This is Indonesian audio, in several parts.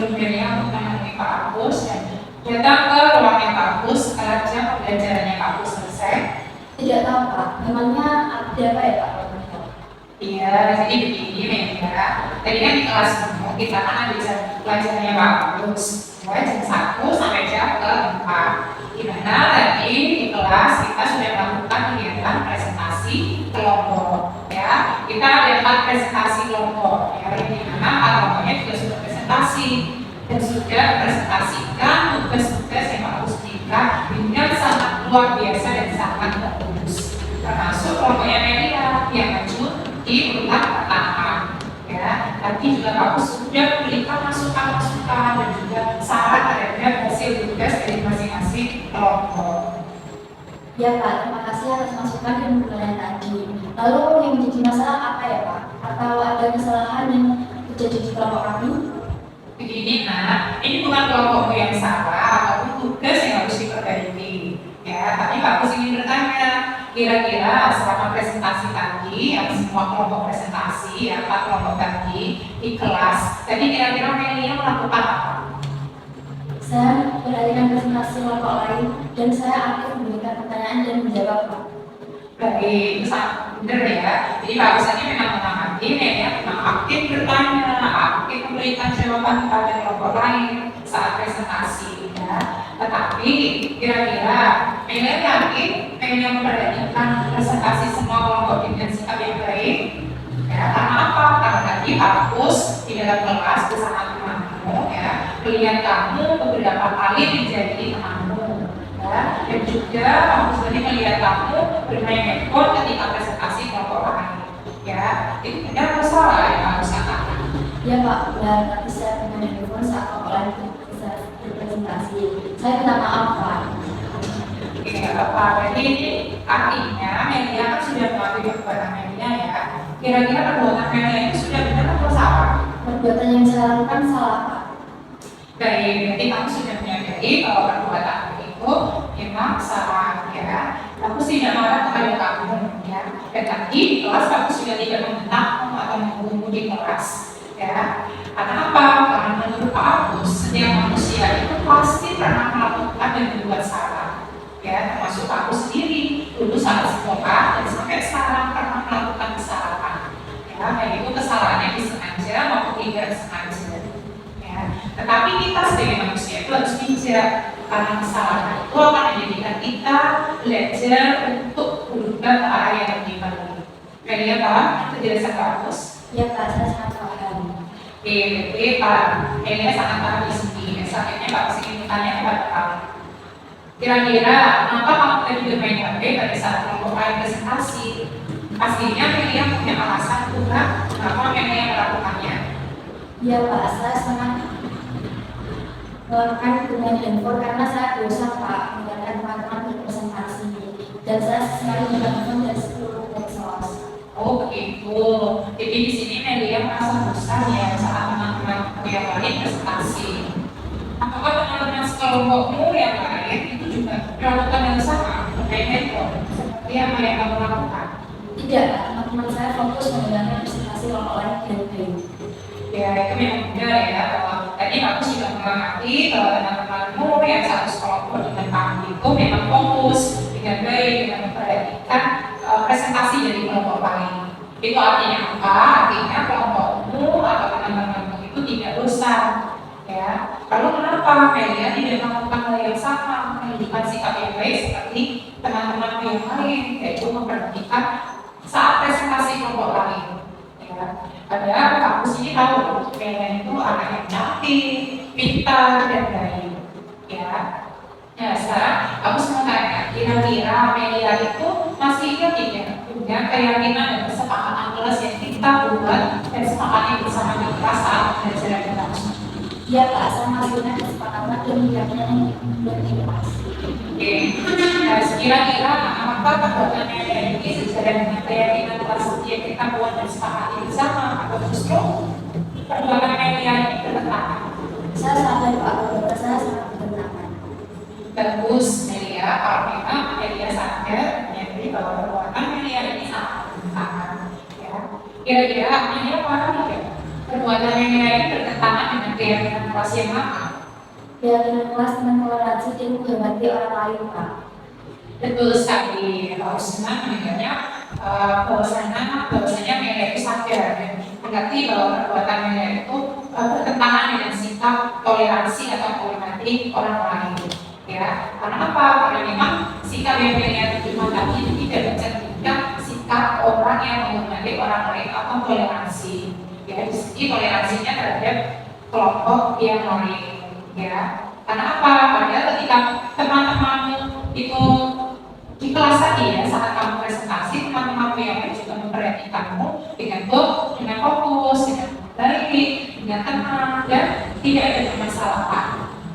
sebelum Melia untuk menemui Pak Agus dan datang ke ruangnya Pak Agus setelah jam pembelajarannya Pak Agus selesai? Tidak tahu Pak, memangnya ada apa ya Pak? Iya, jadi begini Melia. Tadi kan di kelas kamu kita kan ada jam pelajarannya Pak Agus, jam 1 sampai jam ke-4. Dimana tadi di kelas kita sudah melakukan kegiatan presentasi kelompok, ya. Kita ada 4 presentasi kelompok, ya. Di mana kelompoknya juga sudah presentasi dan sudah presentasikan tugas-tugas yang Pak Agus berikan dengan sangat luar biasa dan sangat bagus. Termasuk kelompoknya Melia yang maju di urutan pertama, ya. Tadi juga Pak Agus sudah memberikan masukan-masukan dan juga saran terhadap hasil tugas dari masing-masing kelompok. Ya Pak, terima kasih atas masukan dan penilaian tadi. Lalu yang menjadi masalah apa ya Pak? Atau ada kesalahan yang terjadi di kelompok kami? Begini nak, ini bukan kelompokmu yang salah ataupun tugas yang harus diperbaiki, ya. Tapi Pak Agus ingin bertanya, kira-kira selama presentasi tadi, yang semua kelompok presentasi, ya, 4 kelompok tadi di kelas, tadi kira-kira Melia melakukan apa? Saya perhatikan presentasi kelompok lain dan saya aktif memberikan pertanyaan dan menjawab Pak. Baik, sangat benar ya. Jadi Pak Agus ini memang mengamati, Melia memang aktif bertanya, aktif memberikan jawaban kepada kelompok lain saat presentasi, ya. Tetapi kira-kira Melia yakin Melia memperhatikan presentasi semua kelompok dengan sikap yang baik? Ya, karena apa? Karena tadi Pak Agus di dalam kelas bersama temanmu, ya, melihat kamu beberapa kali menjadi temanmu, ya, dan juga Pak Agus tadi melihat kamu bermain handphone ketika presentasi kelompok lain, ya. Itu tidak masalah yang Pak Agus katakan. Ya Pak, benar, tapi saya bermain handphone saat kelompok lain bisa berpresentasi. Saya minta maaf Pak. Oke, apa? Jadi ini artinya Melia kan sudah mengakui perbuatan Melia, ya. Kira-kira perbuatan Melia itu sudah benar atau salah? Perbuatan yang saya lakukan salah Pak. Baik, berarti kamu sudah menyadari bahwa perbuatan itu memang salah, ya. Aku tidak marah kepada kamu, ya. Dan tadi di kelas kamu sudah tidak membentakmu atau menghukummu di kelas, ya. Karena apa? Karena menurut Pak Agus, setiap manusia itu pasti pernah melakukan dan berbuat salah, ya. Termasuk Pak Agus sendiri dulu saat sekolah dan sampai sekarang pernah melakukan kesalahan, ya. Baik itu kesalahannya disengaja maupun tidak sengaja, ya. Tetapi kita sebagai manusia itu harus bijak, karena kesalahan itu akan menjadikan kita belajar untuk berubah ke arah yang lebih baik. Melia paham penjelasan Pak Agus? Ya Pak, saya sangat paham. Oke, Pak Melia sangat paham di sini. Selanjutnya Pak Agus ingin bertanya kepada kamu. Kira-kira kenapa kamu tadi bermain HP pada saat kelompok lain presentasi? Pastinya Melia punya alasan bukan kenapa Melia melakukannya. Ya Pak, saya sangat melakukan dengan handphone karena saya bosan Pak mendengarkan teman-teman berpresentasi dan saya sekali menonton dari 10 medsos. Oh begitu. Jadi di sini Melia merasa bosan ya saat teman-teman yang lain presentasi. Apakah teman-teman sekelompokmu yang lain itu juga melakukan yang sama bermain handphone seperti apa yang kamu lakukan? Tidak, teman-teman saya fokus mendengarkan presentasi kelompok lain dengan baik. Ya itu memang benar ya, bahwa tadi aku sudah mengamati bahwa teman-temanmu yang satu sekelompok dengan kamu itu memang fokus dengan baik dengan memperhatikan presentasi dari kelompok lain. Itu artinya apa? Artinya kelompokmu atau teman-temanmu itu tidak bosan, ya. Lalu kenapa Melia tidak melakukan hal yang sama, menunjukkan sikap yang baik seperti teman-temanmu yang lain, yaitu memperhatikan saat presentasi kelompok lain, ya. Padahal kamu sini tahu Melia itu anak yang cantik, pintar dan baik, ya. Nah sekarang aku mau tanya, kira-kira Melia itu masih ingat tidak dengan keyakinan dan kesepakatan kelas yang kita buat dan sepakati bersama di kelas saat belajar kita? Ya Pak, saya masih ingat kesepakatan dan keyakinan yang belum dibahas. Oke, nah kira-kira apakah perbuatan Melia ini sejalan dengan keyakinan kelas yang kita buat dan sepakati bersama atau justru perbuatan Melia ini bertentangan? Saya sadar Pak, perbuatan saya sangat bertentangan. Bagus Melia, kalau memang Melia sadar menyadari bahwa perbuatan Melia ini sangat bertentangan, ya. Kira-kira Melia paham tidak perbuatan yang ini bertentangan dengan keyakinan kelas yang mana? Keyakinan kelas mentoleransi dan menghormati orang lain, Pak. Betul sekali, harus senang mendengarnya bahwasanya Mela itu sadar dan mengerti bahwa perbuatan Mela itu bertentangan dengan sikap toleransi atau menghormati orang lain. Ya, karena apa? Karena memang sikap yang Mela terima tadi itu tidak mencerminkan sikap orang yang menghormati orang lain atau toleransi. Ya, di sini toleransinya terhadap kelompok yang lain. Ya, karena apa? Padahal ketika teman-temanmu itu di kelas tadi ya, saat kamu presentasi, teman-temanmu yang lain juga memperhatikanmu dengan fokus, dengan baik, dengan tenang, dan tidak ada permasalahan.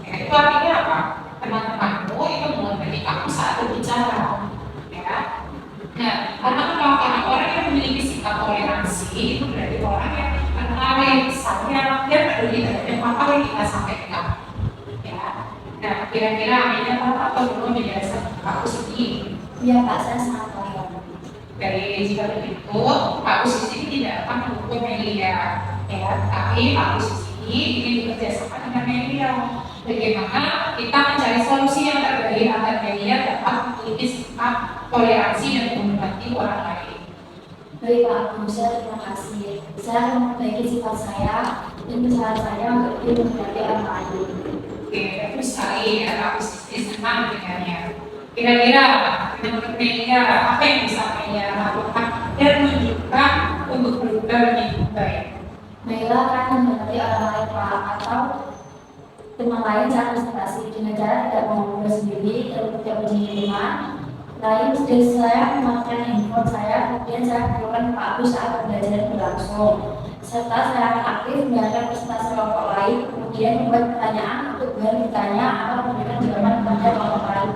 Ya, itu artinya apa? Teman-temanmu itu menghormati kamu saat berbicara. Ya. Nah, karena apa? Karena orang yang memiliki sikap toleransi itu berarti orang yang menarik, sayang, dan peduli terhadap apa yang kita sampaikan. Ya. Nah, kira-kira Amelia tahu atau belum menjelaskan Pak Usiti? Iya Pak, saya sangat paham. Dari jika begitu, Pak Usiti tidak akan mendukung Melia, ya. Tapi Pak Usiti ingin bekerjasama dengan Melia. Bagaimana kita mencari solusi yang terbaik agar Melia dapat memiliki sikap toleransi dan menghormati orang lain. Baik Pak Agus, terima kasih. Saya akan memperbaiki sifat saya dan usaha saya untuk lebih menghormati orang lain. Oke, bagus sekali ya, Pak Usiti senang dengannya. Kira-kira menurut Melia apa yang bisa Melia lakukan dan menunjukkan untuk berubah lebih baik? Mela akan menghormati orang lain Pak, atau teman lain saat presentasi dengan cara tidak mengobrol sendiri, terlalu tidak menerima. Lain sudah saya memakai handphone saya, kemudian saya keluarkan Pak Agus saat pembelajaran berlangsung. Serta saya akan aktif menjalankan presentasi kelompok lain, kemudian membuat pertanyaan untuk baru ditanya atau memberikan jawaban kepada kelompok lain.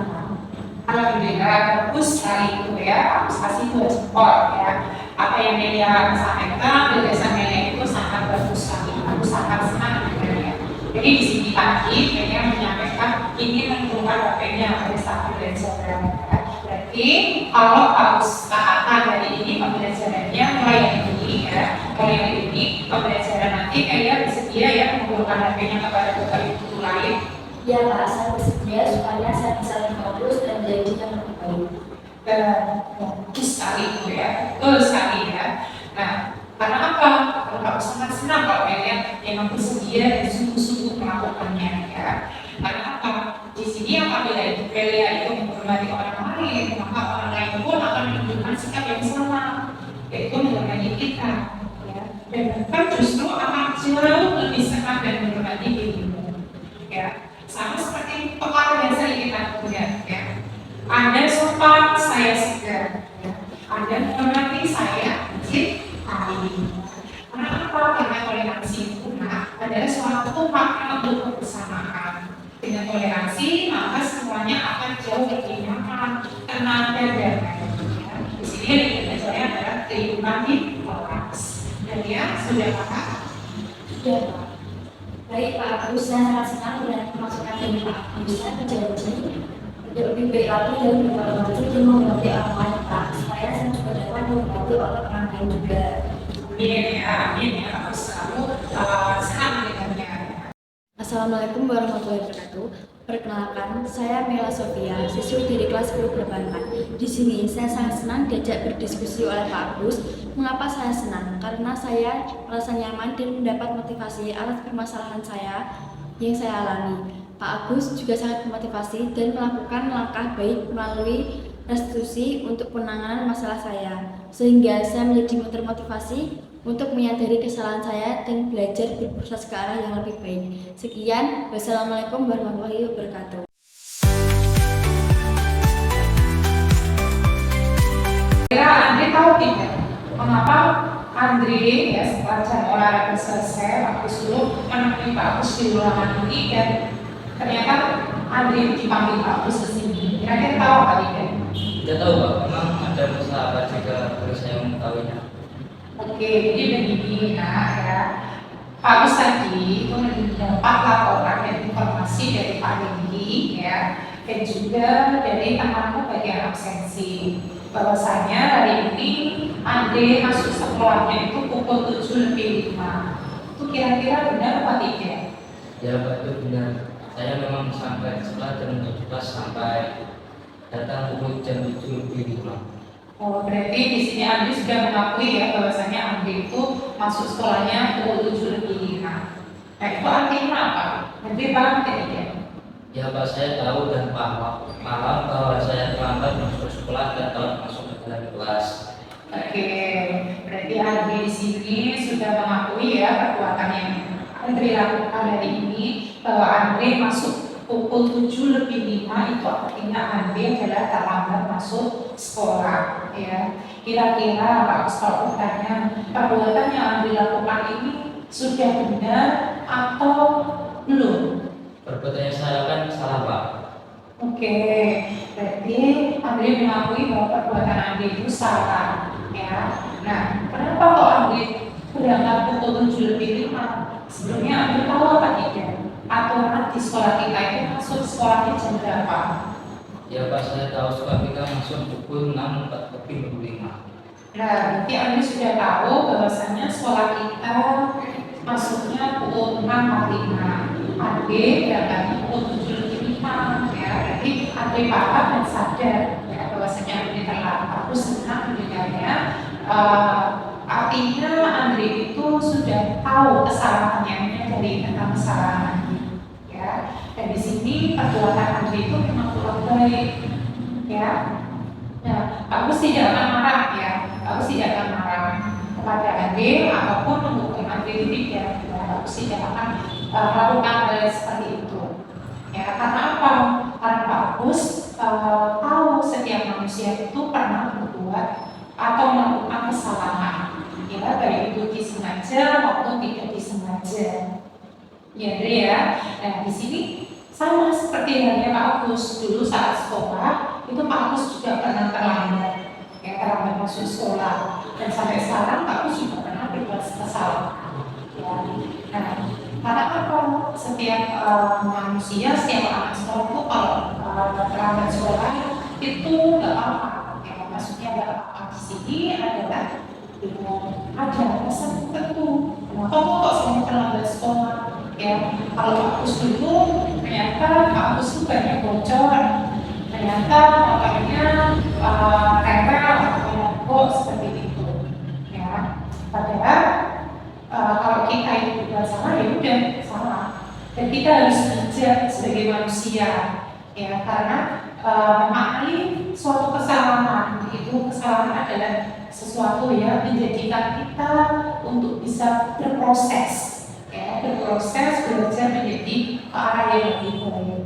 Alhamdulillah, bagus sekali itu ya, harus kasih 2 jempol ya. Apa yang Melia sampaikan, gagasan Melia itu sangat bagus sekali, aku sangat senang dengannya. Jadi di sini tadi Melia menyampaikan ingin mengumpulkan HP-nya pada saat pembelajaran. Berarti kalau harus kata dari ini pembelajarannya mulai hari ini ya, mulai hari ini pembelajaran nanti Melia bersedia ya mengumpulkan HP-nya kepada ibu lain. Ya Pak, saya bersedia supaya saya bisa lebih fokus dan menjadi yang lebih baik. Bagus sekali itu ya, betul sekali ya. Nah, karena apa? Kalau kamu sangat senang kalau Melia memang bersedia dan sungguh-sungguh melakukannya ya. Karena apa? Di sini apabila Melia itu menghormati orang lain, maka orang lain pun akan menunjukkan sikap yang sama, yaitu menghormati kita. Ya. Dan bahkan justru akan jauh lebih senang dan menghormati dirimu. Ya. Sama seperti pepatah yang sering kita punya ya. Anda sopan, saya segar ya. Anda menghormati, saya cintai. Karena apa? Karena toleransi itu adalah suatu makna untuk kebersamaan. Dengan toleransi, maka semuanya akan jauh lebih nyaman, tenang dan damai. Ya. Di sini pelajarannya adalah kehidupan di toleransi. Dan ya, sudah paham? Ya Pak. Baik Pak Agus, saya sangat senang dengan masukan dari Pak Agus. Saya berjanji untuk lebih baik lagi dan bertoleransi dan menghormati orang lain Pak, supaya saya juga dapat menghormati orang lain juga. Amin ya, aku selalu senang dengannya. Assalamualaikum warahmatullahi wabarakatuh. Perkenalkan, saya Mela Sofia, siswi dari kelas 10/8. Di sini saya sangat senang diajak berdiskusi oleh Pak Agus. Mengapa saya senang? Karena saya merasa nyaman dan mendapat motivasi atas permasalahan yang saya alami. Pak Agus juga sangat memotivasi dan melakukan langkah baik melalui restitusi untuk penanganan masalah saya, sehingga saya menjadi termotivasi untuk menyadari kesalahan saya dan belajar berproses ke arah yang lebih baik. Sekian, wassalamualaikum warahmatullahi wabarakatuh. Kira Andre tahu tidak mengapa Andre ya setelah jam olahraga selesai waktu dulu menemui Pak Agus di ruangan ini dan ternyata Andre dipanggil Pak Agus ke sini. Kira-kira tahu apa tidak? Tidak tahu Pak, memang ada usaha apa juga perlu saya mengetahuinya. Oke, jadi begini ya. Pak Agus tadi itu mendapat laporan dan informasi dari Pak Dendi ya, dan juga dari temanku bagian absensi bahwasanya hari ini Andre masuk sekolahnya itu pukul 7:05. Itu kira-kira benar apa tidak? Ya Pak, itu benar. Saya memang sampai sekolah jam 17 sampai datang pukul jam 7:05. Oh, berarti di sini Andri sudah mengakui ya bahwasanya Andri itu masuk sekolahnya pukul 7:05. Nah, itu artinya apa? Andri paham tidak ya? Ya Pak, saya tahu dan paham bahwa saya terlambat masuk sekolah dan telat masuk ke dalam kelas. Oke, berarti Andri di sini sudah mengakui ya perbuatan yang Andri lakukan hari ini, bahwa Andri masuk pukul 7:05 itu artinya Andri adalah terlambat masuk sekolah ya. Kira-kira Pak Ustaz bertanya, perbuatan yang Andri lakukan ini sudah benar atau belum? Perbuatan yang saya lakukan salah Pak. Oke, berarti Andri mengakui bahwa perbuatan Andri itu salah ya. Nah, kenapa kok Andri berangkat pukul 7:05? Sebelumnya Andri tahu apa tidak? Aturan di sekolah kita itu masuk sekolahnya jam berapa? Ya Pak, saya tahu sekolah kita masuk pukul 6:45. Nah, berarti Andri sudah tahu bahwasannya sekolah kita masuknya pukul 6.45. Andri berangkatnya pukul 7:05 ya. Berarti Andri paham dan sadar ya bahwasanya Andri terlambat. Aku senang mendengarnya. Artinya Andri itu sudah tahu kesalahannya dari tentang kesalahan Andri ya. Dan di sini perbuatan Andri itu memang kurang baik ya. Nah, aku tidak akan marah ya. Aku tidak akan marah kepada Andri apapun mendukung Andri tidak. Ya, aku tidak akan melakukan hal seperti itu. Ya, karena apa? Karena Pak Agus tahu setiap manusia itu pernah berbuat atau melakukan kesalahan. Ya, baik itu disengaja maupun tidak disengaja. Ya, Andre ya. Nah, di sini sama seperti halnya Pak Agus dulu saat sekolah, itu Pak Agus juga pernah terlambat, ya terlambat masuk sekolah. Dan sampai sekarang Pak Agus juga pernah berbuat kesalahan. Ya. Nah, karena apa? Setiap manusia, setiap anak sekolah itu kalau terlambat sekolah itu nggak apa-apa. Ya, maksudnya nggak apa-apa. Di sini adalah ada alasan tertentu. Kenapa kok saya terlambat sekolah? Ya, kalau Pak Agus dulu ternyata Pak Agus itu banyak bocor, ternyata motornya tempel atau mogok seperti itu. Ya, padahal kalau kita itu berbuat salah ya udah salah. Dan kita harus bijak sebagai manusia, ya karena memaknai suatu kesalahan itu kesalahan adalah sesuatu yang menjadikan kita untuk bisa berproses. Ya, berproses belajar menjadi ke arah yang lebih baik.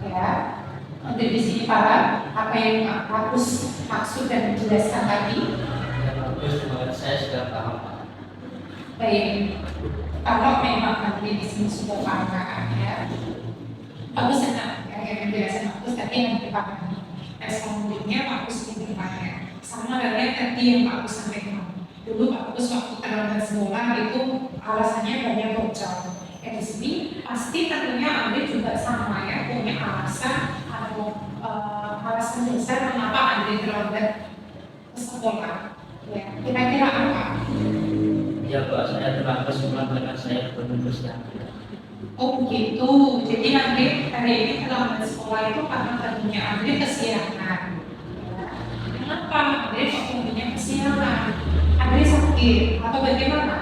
Ya, untuk di sini paham apa yang Agus maksud dan menjelaskan tadi. Ya bagus, saya sudah paham Pak. Baik, kalau memang nanti di sini sudah paham ya, Agus senang ya yang penjelasan Agus tadi yang dipahami. Nah, selanjutnya Pak Agus ingin bertanya, sama halnya tadi yang Pak Agus sampaikan. Dulu Pak Agus waktu terlambat sekolah itu alasannya banyak bocor. Ya di sini pasti tentunya Anda juga sama ya punya alasan atau alasan besar mengapa Anda terlambat ke sekolah. Ya, kira-kira apa? Ya Pak, saya terlambat sekolah karena saya belum bersiap. Oh begitu. Jadi Anda hari ini terlambat sekolah itu karena tentunya Anda kesiangan. Ya. Kenapa Anda kok tentunya kesiangan? Anda sakit atau bagaimana?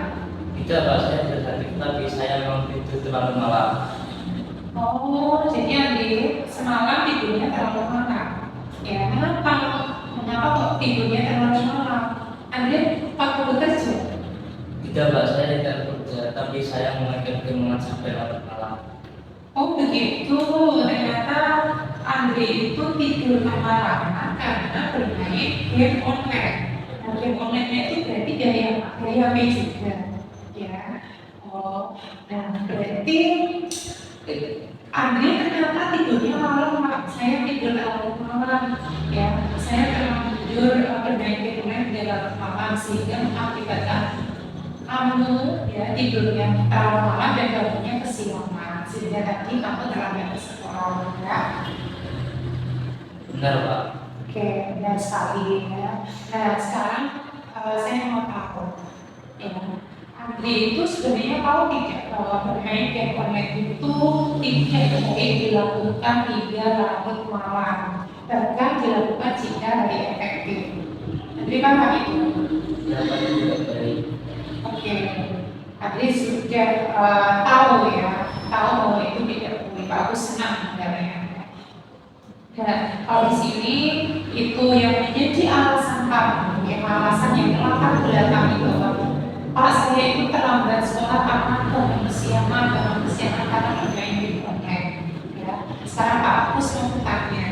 Tidak Pak, saya tidak sakit, tapi saya memang tidur terlalu malam. Oh, jadi Andi semalam tidurnya terlalu malam. Ya, kenapa? Mengapa kok tidurnya terlalu malam? Andi waktu bekerja? Tidak Pak, saya tidak kerja, tapi saya memainkan game sampai larut malam. Oh begitu. Ternyata Andi itu tidur kemalaman karena bermain game online. Nah, game online-nya itu berarti dari HP juga. Ya. Oh, nah berarti Andri ternyata tidurnya malam, Pak. Saya tidur larut malam, ya. Saya terlanjur bermain game online di larut malam sehingga mengakibatkan kamu ya tidurnya terlalu malam dan bangunnya kesiangan sehingga tadi kamu terlambat ke sekolah, ya. Benar Pak. Oke, benar sekali ya. Nah sekarang saya mau tahu, ya. Andre itu sebenarnya tahu tidak bahwa bermain game online itu tidak baik dilakukan hingga larut malam, bahkan dilakukan jika hari efektif. Andre paham itu? Ya, Pak, tidak baik. Oke, Andre sudah tahu ya, tahu bahwa itu tidak boleh. Pak, aku senang mendengarnya. Dan kalau di sini itu yang menjadi alasan kamu, yang alasan yang melatar belakangi bahwa Pak, saya itu terlambat sekolah karena kesiapan karena bermain di online. Ya. Sekarang Pak, aku mau bertanya,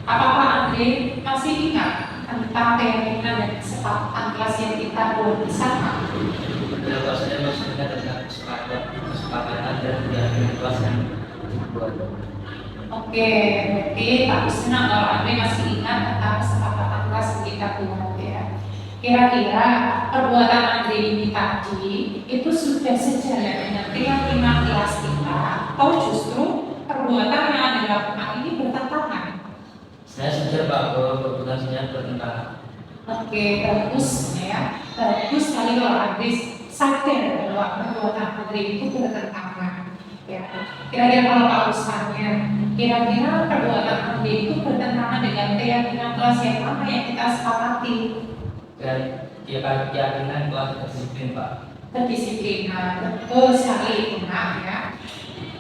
apakah Andre masih ingat tentang keyakinan dan kesepakatan kelas yang kita buat bersama? Ya, Pak, saya masih ingat tentang kesepakatan dan keyakinan kelas yang dibuat. Oke, berarti aku senang kalau Andre masih ingat tentang kesepakatan kelas yang kita buat ya. Kira-kira perbuatan Andre ini tadi itu sudah sejalan dengan keyakinan kelas kita, atau justru perbuatan yang Anda lakukan ini bertentangan? Saya sadar, Pak, bahwa perbuatan saya bertentangan. Oke, bagus ya. Bagus sekali kalau Andre sadar bahwa perbuatan Andre itu bertentangan. Ya. Kira-kira kalau Pak Usmannya, kira-kira perbuatan Andre itu bertentangan dengan keyakinan kelas yang mana yang kita sepakati? Dan keyakinan kelas disiplin, Pak. Kedisiplinan, betul sekali itu Nak ya.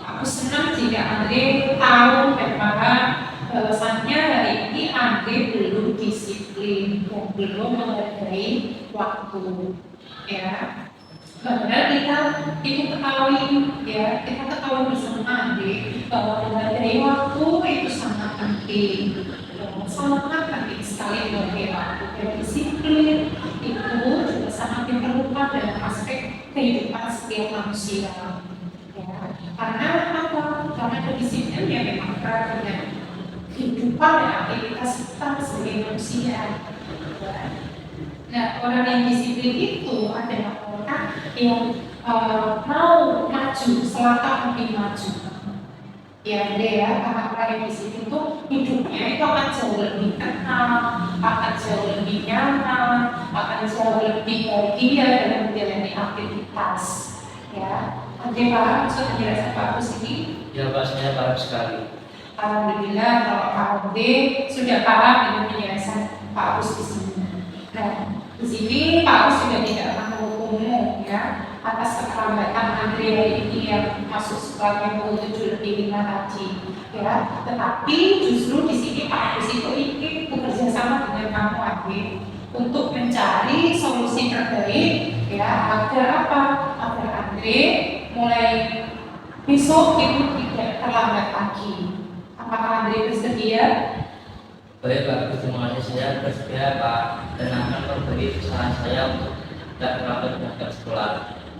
Aku senang jika Andre tahu dan paham bahwasannya hari ini Andre belum disiplin dan belum menghargai waktu ya. Padahal kita itu ketahui ya, kita ketahui bersama Andre bahwa menghargai waktu itu sangat penting. Sangat penting sekali menghargai waktu dan disiplin itu juga sangat diperlukan dalam aspek kehidupan setiap manusia. Ya. Karena apa? Karena kedisiplinan yang memang erat dengan kehidupan dan aktivitas kita sebagai manusia. Ya. Nah, orang yang disiplin itu adalah orang yang mau maju, selangkah lebih maju. Ya, ya, karena orang yang disiplin itu hidupnya itu akan jauh lebih tenang, akan jauh lebih nyaman, akan jauh lebih bahagia dalam menjalani aktivitas. Ya, Andre paham maksud penjelasan Pak Agus ini? Ya, Pak, saya paham sekali. Alhamdulillah kalau Pak Andre sudah paham dengan penjelasan Pak Agus di sini. Nah, di sini Pak Agus juga tidak akan menghukummu ya atas keterlambatan Andre hari ini yang masuk sekolah yang pukul 7:05 tadi ya. Tetapi justru di sini Pak Agus itu ingin bekerja sama dengan kamu Andre untuk mencari solusi terbaik ya agar apa? Agar Andre mulai besok itu tidak terlambat lagi. Apakah Andre bersedia? Baik, Pak, terima kasih. Saya bersedia, Pak, dan akan memberi kesalahan saya untuk tidak terlambat berangkat sekolah.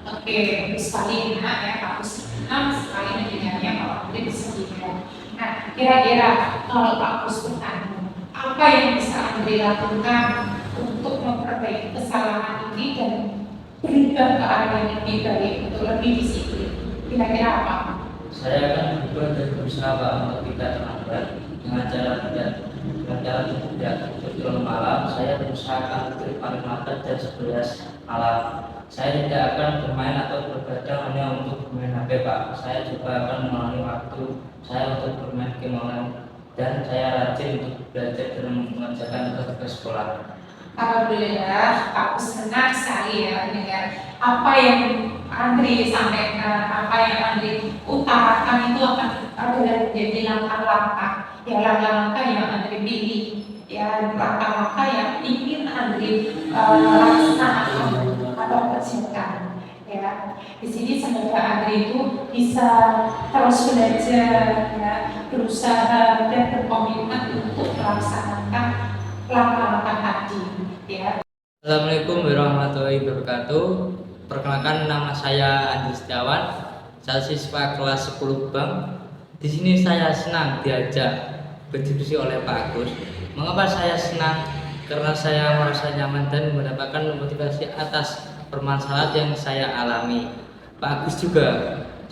Oke, bagus sekali Nak ya, Pak Agus senang sekali mendengarnya kalau Andre bersedia. Nah, kira-kira kalau Pak Agus bertanya, apa yang bisa Andre lakukan untuk memperbaiki kesalahan ini dan berubah ke arah yang lebih baik, untuk lebih disiplin? Kira-kira apa? Saya akan berubah dan berusaha, Pak, untuk tidak terlambat dengan cara tidak terlalu malam. Saya berusaha akan tidur paling lambat jam 11 malam. Saya tidak akan bermain atau bergadang hanya untuk bermain HP, Pak. Saya juga akan mengurangi waktu saya untuk bermain game online dan saya rajin untuk belajar dan mengerjakan tugas sekolah. Alhamdulillah, aku senang sekali ya mendengar apa yang Andre sampaikan, apa yang Andre utarakan itu akan adalah menjadi langkah-langkah, ya langkah-langkah yang Andre pilih, ya langkah-langkah yang ingin Andre laksanakan atau kerjakan. Ya, di sini semoga Andre itu bisa terus belajar, ya, berusaha dan berkomitmen untuk melaksanakan langkah-langkah tadi. Ya. Assalamualaikum warahmatullahi wabarakatuh. Perkenalkan, nama saya Andi Setiawan, saya siswa kelas 10 Bank. Di sini saya senang diajak berdiskusi oleh Pak Agus. Mengapa saya senang? Karena saya merasa nyaman dan mendapatkan motivasi atas permasalahan yang saya alami. Pak Agus juga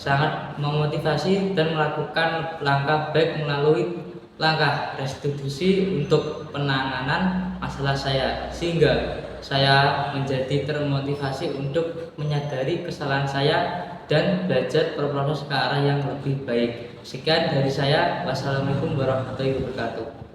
sangat memotivasi dan melakukan langkah baik melalui langkah restitusi untuk penanganan masalah saya, sehingga saya menjadi termotivasi untuk menyadari kesalahan saya dan belajar berproses ke arah yang lebih baik. Sekian dari saya. Wassalamualaikum warahmatullahi wabarakatuh.